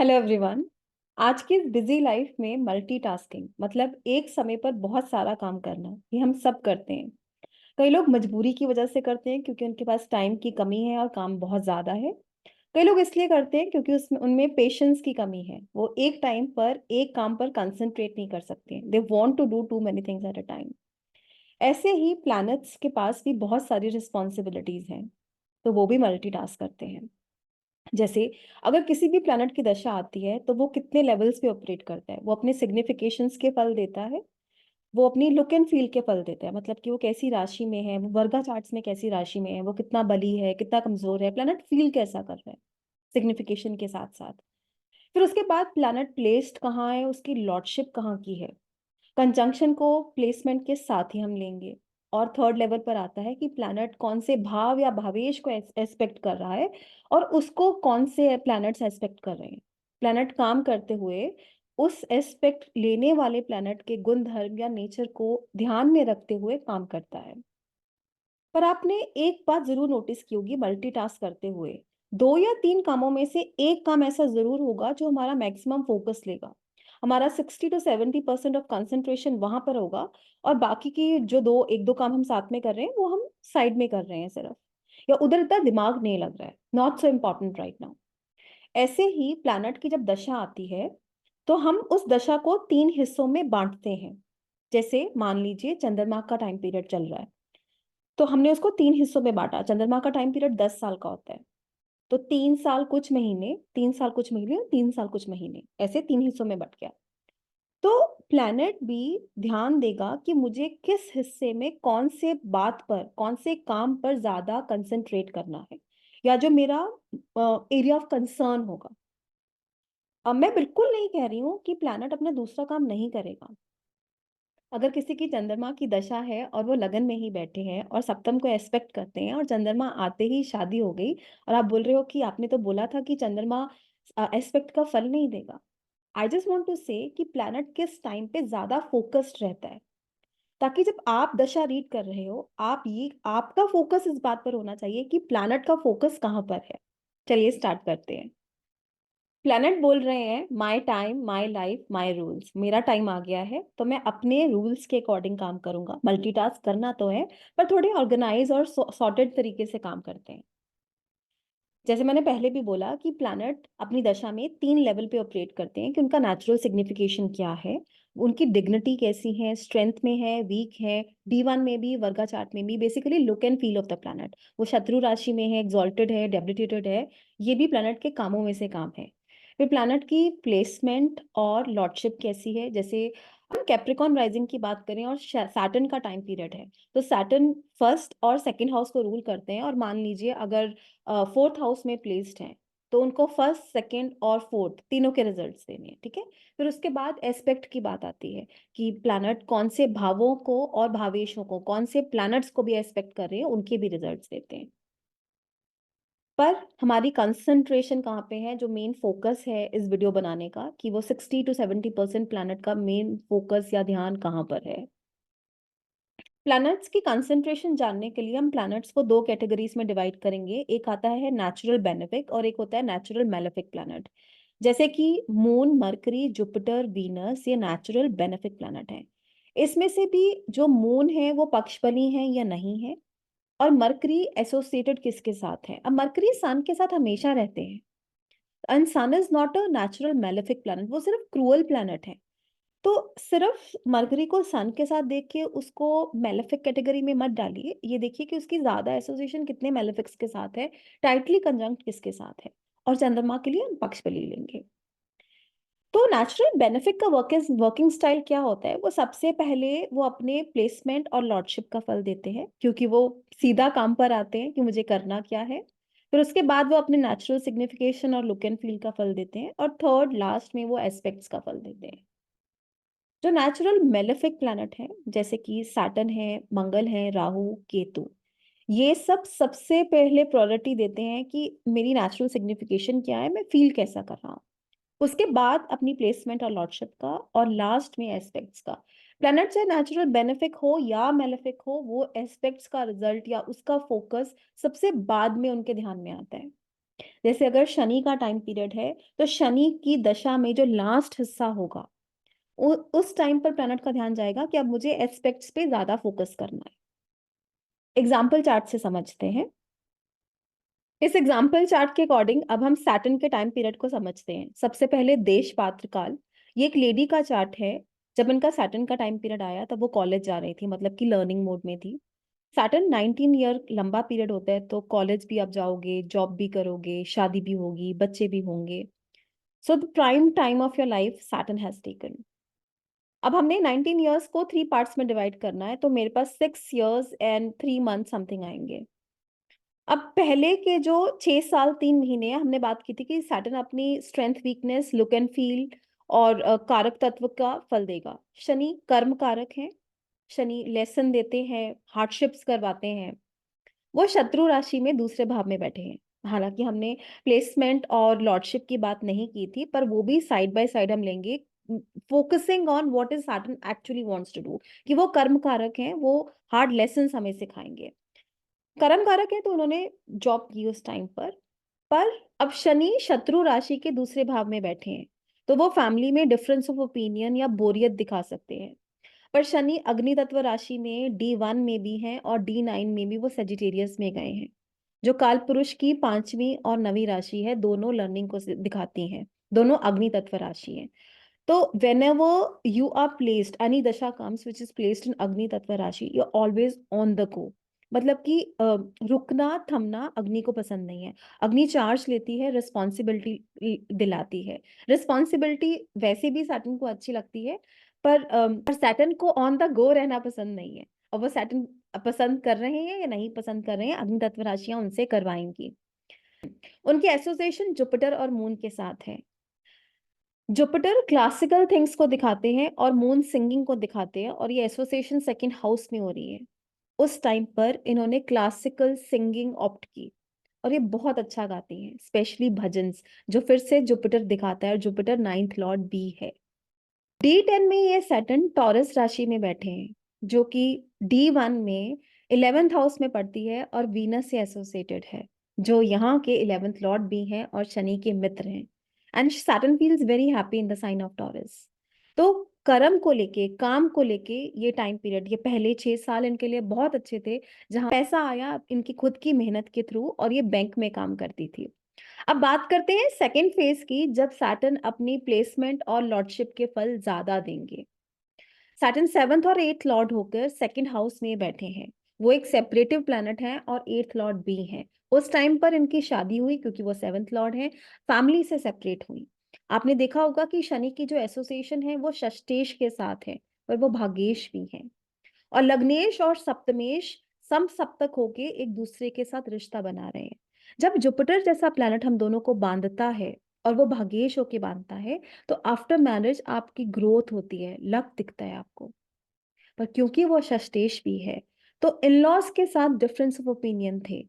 Hello everyone. आज की busy life में मल्टीटास्किंग मतलब एक समय पर बहुत सारा काम करना, ये हम सब करते हैं। कई लोग मजबूरी की वजह से करते हैं क्योंकि उनके पास टाइम की कमी है और काम बहुत ज्यादा है। कई लोग इसलिए करते हैं क्योंकि उसमें उनमें पेशेंस की कमी है, वो एक टाइम पर एक काम पर कंसंट्रेट नहीं कर सकते हैं। They want to do too many things at a time. ऐसे ही प्लैनेट्स के पास भी बहुत सारी रिस्पॉन्सिबिलिटीज हैं, तो वो भी मल्टीटास्क करते हैं। जैसे अगर किसी भी प्लैनेट की दशा आती है तो वो कितने लेवल्स पे ऑपरेट करता है। वो अपने सिग्निफिकेशंस के फल देता है, वो अपनी लुक एंड फील के फल देता है, मतलब कि वो कैसी राशि में है, वो वर्गा चार्ट्स में कैसी राशि में है, वो कितना बली है, कितना कमजोर है, प्लैनेट फील कैसा कर रहा है सिग्निफिकेशन के साथ साथ। फिर उसके बाद प्लैनेट प्लेस्ड कहाँ है, उसकी लॉर्डशिप कहाँ की है, कंजंक्शन को प्लेसमेंट के साथ ही हम लेंगे। और थर्ड लेवल पर आता है कि प्लैनेट कौन से भाव या भावेश को एस्पेक्ट कर रहा है और उसको कौन से प्लैनेट्स एस्पेक्ट कर रहे हैं। प्लैनेट काम करते हुए उस एस्पेक्ट लेने वाले प्लैनेट के गुण धर्म या नेचर को ध्यान में रखते हुए काम करता है। पर आपने एक बात जरूर नोटिस की होगी, मल्टीटास्क करते हुए दो या तीन कामों में से एक काम ऐसा जरूर होगा जो हमारा मैक्सिमम फोकस लेगा। हमारा 60 to 70% ऑफ कंसंट्रेशन वहां पर होगा, और बाकी की जो दो एक दो काम हम साथ में कर रहे हैं वो हम साइड में कर रहे हैं सिर्फ, या उधर इतना दिमाग नहीं लग रहा है, not so important right now. ऐसे ही प्लैनेट की जब दशा आती है तो हम उस दशा को तीन हिस्सों में बांटते हैं। जैसे मान लीजिए चंद्रमा का टाइम पीरियड चल रहा है, तो हमने उसको तीन हिस्सों में बांटा। चंद्रमा का टाइम पीरियड 10 साल का होता है, तो 3 साल कुछ महीने, 3 साल कुछ महीने, 3 साल कुछ महीने, ऐसे तीन हिस्सों में बट गया। तो प्लैनेट भी ध्यान देगा कि मुझे किस हिस्से में कौन से बात पर, कौन से काम पर ज्यादा कंसंट्रेट करना है, या जो मेरा एरिया ऑफ कंसर्न होगा। अब मैं बिल्कुल नहीं कह रही हूँ कि प्लैनेट अपना दूसरा काम नहीं करेगा। अगर किसी की चंद्रमा की दशा है और वो लगन में ही बैठे हैं और सप्तम को एस्पेक्ट करते हैं और चंद्रमा आते ही शादी हो गई, और आप बोल रहे हो कि आपने तो बोला था कि चंद्रमा एस्पेक्ट का फल नहीं देगा। आई जस्ट वांट टू से कि प्लैनेट किस टाइम पे ज्यादा फोकस्ड रहता है, ताकि जब आप दशा रीड कर रहे हो आप ये आपका फोकस इस बात पर होना चाहिए कि प्लैनेट का फोकस कहाँ पर है। चलिए स्टार्ट करते हैं। प्लैनेट बोल रहे हैं my time my life my rules, मेरा टाइम आ गया है तो मैं अपने रूल्स के अकॉर्डिंग काम करूंगा। मल्टीटास्क करना तो है, पर थोड़े ऑर्गेनाइज और सॉर्टेड तरीके से काम करते हैं। जैसे मैंने पहले भी बोला कि प्लैनेट अपनी दशा में तीन लेवल पे ऑपरेट करते हैं कि उनका नेचुरल सिग्निफिकेशन क्या है, उनकी डिग्निटी कैसी है, स्ट्रेंथ में है, वीक है, D1 में भी, वर्गा चार्ट में भी। Basically look and feel of the planet, वो शत्रु राशि में है, एक्सॉल्टेड है, डेबिलिटेटेड है, ये भी प्लैनेट के कामों में से काम है। फिर प्लैनेट की प्लेसमेंट और लॉर्डशिप कैसी है। जैसे हम कैप्रिकॉन राइजिंग की बात करें और सैटर्न का टाइम पीरियड है, तो सैटर्न फर्स्ट और सेकंड हाउस को रूल करते हैं, और मान लीजिए अगर फोर्थ हाउस में प्लेस्ड हैं तो उनको फर्स्ट सेकंड और फोर्थ तीनों के रिजल्ट्स देने हैं, ठीक है। फिर उसके बाद एस्पेक्ट की बात आती है कि प्लैनेट कौन से भावों को और भावेशों को, कौन से प्लैनेट्स को भी एस्पेक्ट कर रहे हैं, उनके भी रिजल्ट्स देते हैं। पर हमारी कंसंट्रेशन कहाँ पे है, जो मेन फोकस है इस वीडियो बनाने का, कि वो 60 to 70% प्लैनेट का मेन फोकस या ध्यान कहाँ पर है। प्लैनेट्स की कंसंट्रेशन जानने के लिए हम प्लैनेट्स को दो कैटेगरीज में डिवाइड करेंगे। एक आता है नेचुरल बेनिफिक और एक होता है नेचुरल मेलेफिक प्लैनेट। जैसे कि मून, मरकरी, जुपिटर, वीनस, ये नेचुरल बेनिफिक प्लैनेट है। इसमें से भी जो मून है वो पक्षबली है या नहीं है, और मरकरी एसोसिएटेड किसके साथ है। अब मरकरी सन के साथ हमेशा रहते हैं, and sun is not a natural malefic planet, वो सिर्फ क्रूअल प्लैनेट है। तो सिर्फ मरकरी को सन के साथ देख के उसको मेलेफिक कैटेगरी में मत डालिए, ये देखिए कि उसकी ज्यादा एसोसिएशन कितने मेलेफिक्स के साथ है, टाइटली कंजंक्ट किसके साथ है। और चंद्रमा के लिए हम पक्ष बली लेंगे। तो नेचुरल बेनिफिट का वर्किंग स्टाइल क्या होता है, वो सबसे पहले वो अपने प्लेसमेंट और लॉर्डशिप का फल देते हैं, क्योंकि वो सीधा काम पर आते हैं कि मुझे करना क्या है। फिर उसके बाद वो अपने नेचुरल सिग्निफिकेशन और लुक एंड फील का फल देते हैं, और थर्ड लास्ट में वो एस्पेक्ट्स का फल देते हैं। जो नेचुरल मेलेफिक प्लैनेट है जैसे कि सैटर्न है, मंगल है, राहु, केतु, ये सब सबसे पहले प्रायोरिटी देते हैं कि मेरी नेचुरल सिग्निफिकेशन क्या है, मैं फील कैसा कर रहा हूँ। उसके बाद अपनी प्लेसमेंट और लॉर्डशिप का, और लास्ट में एस्पेक्ट्स का। प्लैनेट चाहे नेचुरल बेनिफिक हो या मेलेफिक हो, वो एस्पेक्ट्स का रिजल्ट या उसका फोकस सबसे बाद में उनके ध्यान में आता है। जैसे अगर शनि का टाइम पीरियड है तो शनि की दशा में जो लास्ट हिस्सा होगा उस टाइम पर प्लैनेट का ध्यान जाएगा कि अब मुझे एस्पेक्ट्स पे ज्यादा फोकस करना है। एग्जाम्पल चार्ट से समझते हैं। इस एग्जाम्पल चार्ट के अकॉर्डिंग अब हम सैटर्न के टाइम पीरियड को समझते हैं। सबसे पहले देश पात्र काल। ये एक लेडी का चार्ट है। जब इनका सैटर्न का टाइम पीरियड आया तब वो कॉलेज जा रही थी, मतलब कि लर्निंग मोड में थी। सैटर्न 19 ईयर लंबा पीरियड होता है, तो कॉलेज भी आप जाओगे, जॉब भी करोगे, शादी भी होगी, बच्चे भी होंगे। So the prime time of your life Saturn has taken. अब हमने 19 ईयर्स को 3 पार्ट्स में डिवाइड करना है, तो मेरे पास 6 years and 3 months समथिंग आएंगे। अब पहले के जो 6 साल 3 महीने हमने बात की थी कि सैटर्न अपनी strength, weakness, look and feel और कारक तत्व का फल देगा। शनि कर्म कारक है। शनि लेसन देते हैं, हार्डशिप्स करवाते हैं। वो शत्रु राशि में दूसरे भाव में बैठे हैं। हालांकि हमने प्लेसमेंट और लॉर्डशिप की बात नहीं की थी, पर वो भी साइड बाय साइड हम लेंगे, focusing on what is Saturn actually wants to do, कि वो कर्म कारक हैं, वो हार्ड लेसन हमें सिखाएंगे। कर्म कारक है तो उन्होंने जॉब की उस टाइम पर अब शनि शत्रु राशि के दूसरे भाव में बैठे हैं, तो वो फैमिली में डिफरेंस ऑफ ओपिनियन या बोरियत दिखा सकते हैं। पर शनि अग्नि तत्व राशि में D1 में भी हैं और D9 में भी वो सेजिटेरियस में गए हैं, जो काल पुरुष की 5वीं और 9वीं राशि है। दोनों लर्निंग को दिखाती हैं, दोनों अग्नि तत्व राशि है। तो whenever you are placed, any dasha comes which is placed in अग्नि तत्व राशि, you're always on the go। मतलब कि रुकना थमना अग्नि को पसंद नहीं है। अग्नि चार्ज लेती है, रिस्पॉन्सिबिलिटी दिलाती है। रिस्पॉन्सिबिलिटी वैसे भी सैटर्न को अच्छी लगती है, पर सैटर्न को ऑन द गो रहना पसंद नहीं है। और वो सैटर्न पसंद कर रहे हैं या नहीं पसंद कर रहे हैं, अग्नि तत्व राशियां उनसे करवाएंगी। उनकी एसोसिएशन जुपिटर और मून के साथ है। जुपिटर क्लासिकल थिंग्स को दिखाते हैं और मून सिंगिंग को दिखाते हैं, और ये एसोसिएशन सेकंड हाउस में हो रही है। उस टाइम पर इन्होंने क्लासिकल सिंगिंग ऑप्ट की, और ये बहुत अच्छा गाती हैं, स्पेशली भजन्स, जो फिर से जुपिटर दिखाता है, और जुपिटर 9th लॉर्ड भी है। D10 में ये सैटर्न टॉरस राशि में बैठे हैं, जो कि D1 में 11th हाउस में पड़ती है और वीनस से एसोसिएटेड है, जो यहाँ के 11th लॉर्ड भी हैं और शनि के मित्र हैं। And Saturn feels very happy in the sign of Taurus. तो कर्म को लेके, काम को लेके ये टाइम पीरियड, ये पहले 6 साल इनके लिए बहुत अच्छे थे, जहां पैसा आया इनकी खुद की मेहनत के थ्रू, और ये बैंक में काम करती थी। अब बात करते हैं सेकेंड फेज की, जब सैटर्न अपनी प्लेसमेंट और लॉर्डशिप के फल ज्यादा देंगे। सैटर्न 7th और 8th लॉर्ड होकर सेकेंड हाउस में बैठे हैं। वो एक सेपरेटिव प्लैनेट है और 8th लॉर्ड भी हैं। उस टाइम पर इनकी शादी हुई क्योंकि वो 7th लॉर्ड है, फैमिली से सेपरेट हुई। आपने देखा होगा कि शनि की जो एसोसिएशन है वो षष्टेश के साथ है, पर वो भाग्येश भी है। और लग्नेश और सप्तमेश सम सप्तक होके एक दूसरे के साथ रिश्ता बना रहे हैं। जब जुपिटर जैसा प्लैनेट हम दोनों को बांधता है और वो भाग्येश होके बांधता है, तो आफ्टर मैरिज आपकी ग्रोथ होती है, लक दिखता है आपको। पर क्योंकि वो षष्टेश भी है, तो इन-लॉज के साथ डिफरेंस ऑफ ओपिनियन थे,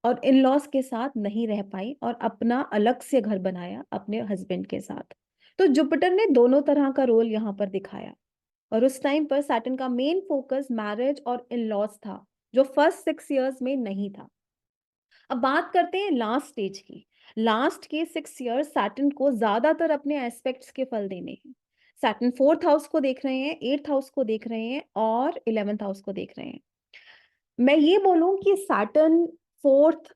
और इन-लॉज के साथ नहीं रह पाई और अपना अलग से घर बनाया अपने हस्बैंड के साथ। तो जुपिटर ने दोनों तरह का रोल यहाँ पर दिखाया। और उस टाइम पर सैटर्न का मेन फोकस मैरिज और इन लॉज था, जो फर्स्ट 6 years में नहीं था। अब बात करते हैं लास्ट स्टेज की। लास्ट के 6 years सैटर्न को ज्यादातर अपने एस्पेक्ट्स के फल देने हैं। सैटर्न 4th हाउस को देख रहे हैं, 8th हाउस को देख रहे हैं, और 11th हाउस को देख रहे हैं। मैं ये बोलूं कि सैटर्न 4th,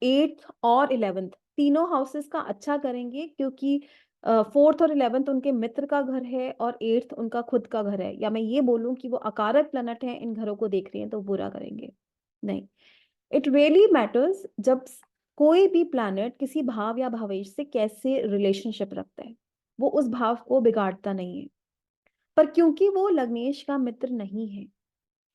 8th और 11th तीनों हाउसेस का अच्छा करेंगे, क्योंकि 4th और 11th उनके मित्र का घर है और 8th उनका खुद का घर है। या मैं ये बोलूं कि वो अकारक प्लैनेट है, इन घरों को देख रहे हैं तो बुरा करेंगे नहीं। इट रियली मैटर्स जब कोई भी प्लैनेट किसी भाव या भावेश से कैसे रिलेशनशिप रखता है, वो उस भाव को बिगाड़ता नहीं है। पर क्योंकि वो लग्नेश का मित्र नहीं है,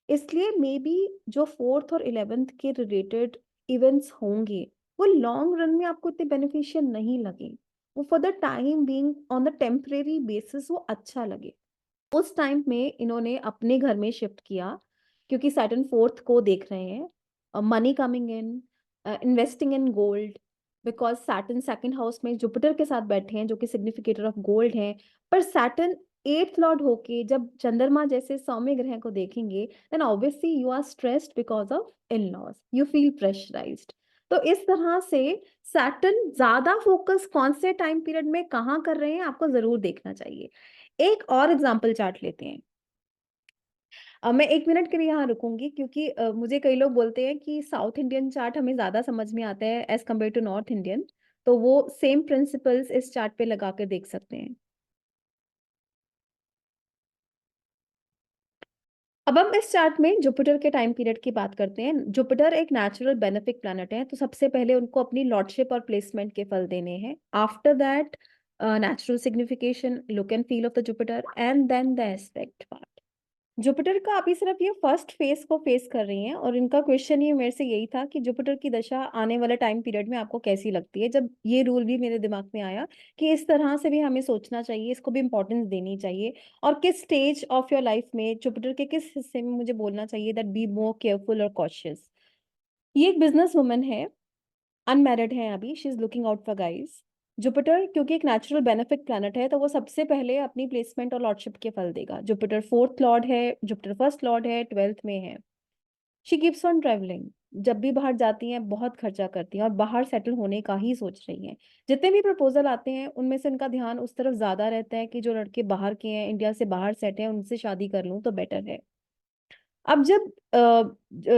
इसलिए मे बी जो 4th और 11th के रिलेटेड इवेंट्स होंगे, वो लॉन्ग रन में आपको इतने बेनिफिशियल नहीं लगे। वो for the time being on the temporary basis वो अच्छा लगे। उस टाइम में इन्होंने अपने घर में शिफ्ट किया, क्योंकि सैटर्न 4th को देख रहे हैं, money coming in, investing in gold, because Saturn second house में जुपिटर के साथ बैठे हैं, जो कि सिग्निफिकेटर ऑफ गोल्ड है। पर सैटर्न 8th लॉर्ड होके जब चंद्रमा जैसे सौम्य ग्रह को देखेंगे, then obviously you are stressed because of in laws, you feel pressurised. तो इस तरह से सैटर्न ज्यादा फोकस कौन से टाइम पीरियड में कहाँ कर रहे हैं आपको जरूर देखना चाहिए। एक और एग्जांपल चार्ट लेते हैं। मैं 1 मिनट के लिए यहाँ रुकूंगी क्योंकि मुझे कई लोग बोलते हैं कि साउथ इंडियन चार्ट हमें ज्यादा समझ में आता है as compared to North Indian. तो वो सेम प्रिंसिपल्स इस चार्ट पे लगा के देख सकते हैं। अब हम इस चार्ट में जुपिटर के टाइम पीरियड की बात करते हैं। जुपिटर एक नेचुरल बेनिफिक प्लैनेट है, तो सबसे पहले उनको अपनी लॉर्डशिप और प्लेसमेंट के फल देने हैं। After that natural signification, look and feel of the Jupiter, and then the aspect part. Jupiter का अभी सिर्फ ये फर्स्ट फेज को फेस कर रही हैं, और इनका क्वेश्चन ये मेरे से यही था कि जुपिटर की दशा आने वाले टाइम पीरियड में आपको कैसी लगती है। जब ये रूल भी मेरे दिमाग में आया कि इस तरह से भी हमें सोचना चाहिए, इसको भी इंपॉर्टेंस देनी चाहिए, और किस स्टेज ऑफ योर लाइफ में जुपिटर के किस हिस्से में मुझे बोलना चाहिए दैट बी मोर केयरफुल और कॉशियस। ये एक बिजनेस वुमन है, अनमैरिड है अभी, she is looking out for guys. Jupiter क्योंकि एक नेचुरल बेनिफिक प्लैनेट है, तो वो सबसे पहले अपनी प्लेसमेंट और लॉर्डशिप के फल देगा। जुपिटर फोर्थ लॉर्ड है, जुपिटर फर्स्ट लॉर्ड है, ट्वेल्थ में है। शी कीप्स ऑन ट्रेवलिंग, जब भी बाहर जाती हैं बहुत खर्चा करती हैं और बाहर सेटल होने का ही सोच रही हैं। जितने भी प्रपोजल आते हैं उनमें से इनका ध्यान उस तरफ ज्यादा रहता है कि जो लड़के बाहर के हैं, इंडिया से बाहर सेट हैं, उनसे शादी कर लूं तो बेटर है। अब जब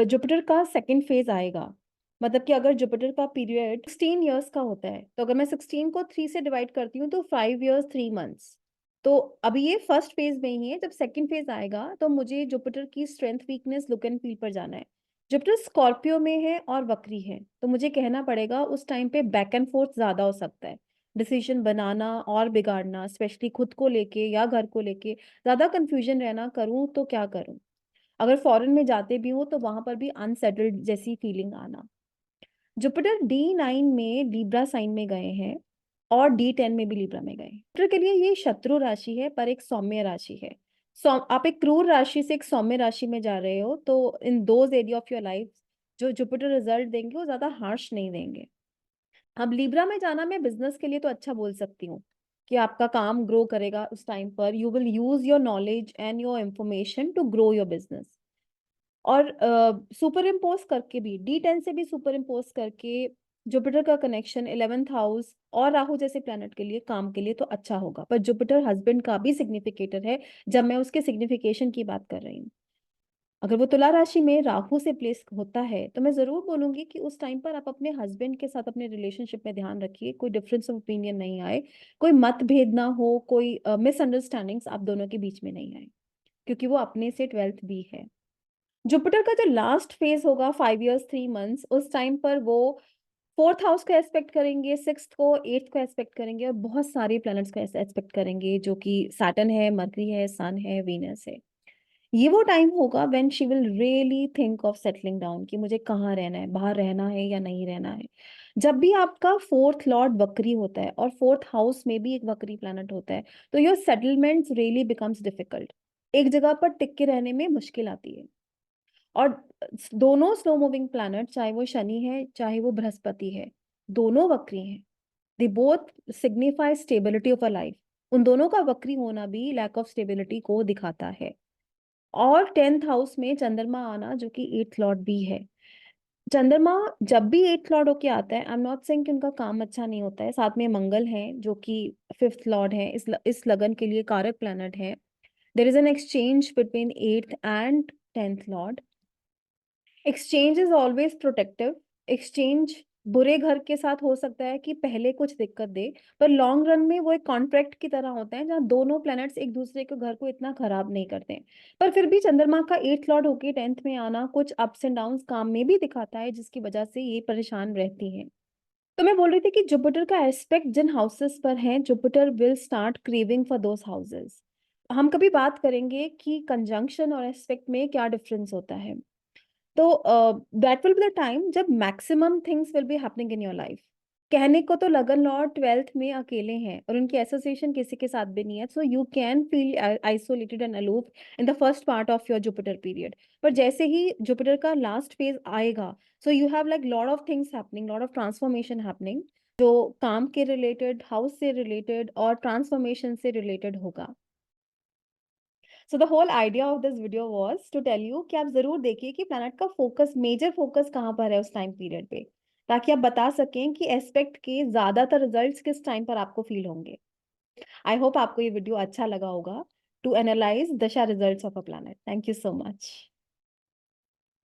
जुपिटर का सेकंड फेज आएगा, मतलब कि अगर जुपिटर का पीरियड 16 ईयर्स का होता है, तो अगर मैं 16 को 3 से डिवाइड करती हूँ तो 5 ईयर्स 3 मंथ्स। तो अभी ये फर्स्ट फेज में ही है। जब सेकंड फेज आएगा तो मुझे जुपिटर की strength, weakness, look and feel पर जाना है। जुपिटर स्कॉर्पियो में है और वक्री है, तो मुझे कहना पड़ेगा उस टाइम पे बैक एंड फोर्थ ज्यादा हो सकता है। डिसीजन बनाना और बिगाड़ना, स्पेशली खुद को लेके या घर को लेके ज्यादा कंफ्यूजन रहना, करूं तो क्या करूं। अगर फॉरेन में जाते भी हो तो वहां पर भी अनसेटल्ड जैसी फीलिंग आना। जुपिटर D9 में लिब्रा साइन में गए हैं, और D10 में भी लिब्रा में गए। जुपिटर के लिए ये शत्रु राशि है पर एक सौम्य राशि है। आप एक क्रूर राशि से एक सौम्य राशि में जा रहे हो, तो in those area of your life जो जुपिटर रिजल्ट देंगे वो ज्यादा हार्श नहीं देंगे। अब लिब्रा में जाना मैं बिजनेस के लिए तो अच्छा बोल सकती हूँ कि आपका काम ग्रो करेगा उस टाइम पर। You will use your knowledge and your information to grow your business. और सुपर इम्पोज करके भी, D10 से भी सुपर इम्पोज करके जुपिटर का कनेक्शन 11th हाउस और राहु जैसे प्लैनेट के लिए, काम के लिए तो अच्छा होगा। पर जुपिटर हस्बैंड का भी सिग्निफिकेटर है जब मैं उसके सिग्निफिकेशन की बात कर रही हूँ। अगर वो तुला राशि में राहु से प्लेस होता है तो मैं जरूर बोलूंगी कि उस टाइम पर आप अपने हस्बैंड के साथ अपने रिलेशनशिप में ध्यान रखिए, कोई डिफरेंस ऑफ ओपिनियन नहीं आए, कोई मतभेद ना हो, कोई मिसअंडरस्टैंडिंग्स आप दोनों के बीच में नहीं आए, क्योंकि वो अपने से 12th भी है। जुपिटर का जो लास्ट फेज होगा 5 ईयर्स 3 मंथ्स, उस टाइम पर वो फोर्थ हाउस को एस्पेक्ट करेंगे, सिक्स्थ को, एट्थ को एस्पेक्ट करेंगे, और बहुत सारे प्लैनेट्स को एस्पेक्ट करेंगे, जो कि सैटर्न है, मरकरी है, सन है, वीनस है। ये वो टाइम होगा when she will really think of settling down कि मुझे कहाँ रहना है, बाहर रहना है या नहीं रहना है। जब भी आपका फोर्थ लॉर्ड वक्री होता है और फोर्थ हाउस में भी एक वक्री प्लैनेट होता है, तो your settlements really becomes difficult. एक जगह पर टिक के रहने में मुश्किल आती है। और दोनों स्लो मूविंग प्लैनेट, चाहे वो शनि है चाहे वो बृहस्पति है, दोनों वक्री हैं। They both signify stability of a life. उन दोनों का वक्री होना भी लैक ऑफ स्टेबिलिटी को दिखाता है। और 10th हाउस में चंद्रमा आना, जो कि 8th लॉर्ड भी है। चंद्रमा जब भी 8th लॉर्ड होके आता है, आई एम नॉट सेइंग कि उनका काम अच्छा नहीं होता है। साथ में मंगल है जो कि 5th लॉर्ड है, इस लगन के लिए कारक प्लैनेट है। There is an exchange between 8th and 10th lord. Exchange is always protective. Exchange बुरे घर के साथ हो सकता है कि पहले कुछ दिक्कत दे, पर लॉन्ग रन में वो एक कॉन्ट्रैक्ट की तरह होता है जहाँ दोनों प्लैनेट्स एक दूसरे के घर को इतना खराब नहीं करते हैं। पर फिर भी चंद्रमा का 8th लॉर्ड होके 10th में आना कुछ अप्स एंड डाउन्स काम में भी दिखाता है, जिसकी वजह से ये परेशान रहती हैं। तो मैं बोल रही थी कि जुपिटर का एस्पेक्ट जिन हाउसेस पर है, Jupiter will start craving for those houses. हम कभी बात करेंगे कि कंजंक्शन और एस्पेक्ट में क्या डिफरेंस होता है। तो that will be the time जब maximum things will be happening in your life. कहने को तो लगन लॉर्ड 12th में अकेले हैं और उनकी एसोसिएशन किसी के साथ भी नहीं है, so you can feel isolated and aloof in the first part of your Jupiter period. पर जैसे ही जुपिटर का लास्ट फेज आएगा, so you have like lot of things happening, lot of transformation happening, जो काम के रिलेटेड, हाउस से related और ट्रांसफॉर्मेशन से रिलेटेड होगा। So the whole idea of this video was to tell you कि आप जरूर देखिए कि प्लैनेट का फोकस, मेजर फोकस कहाँ पर है उस टाइम पीरियड पे। ताकि आप बता सकें कि एस्पेक्ट के ज्यादातर रिजल्ट्स किस टाइम पर आपको फील होंगे। आई होप आपको ये वीडियो अच्छा लगा होगा टू एनालाइज दशा results of a planet. Thank you so much.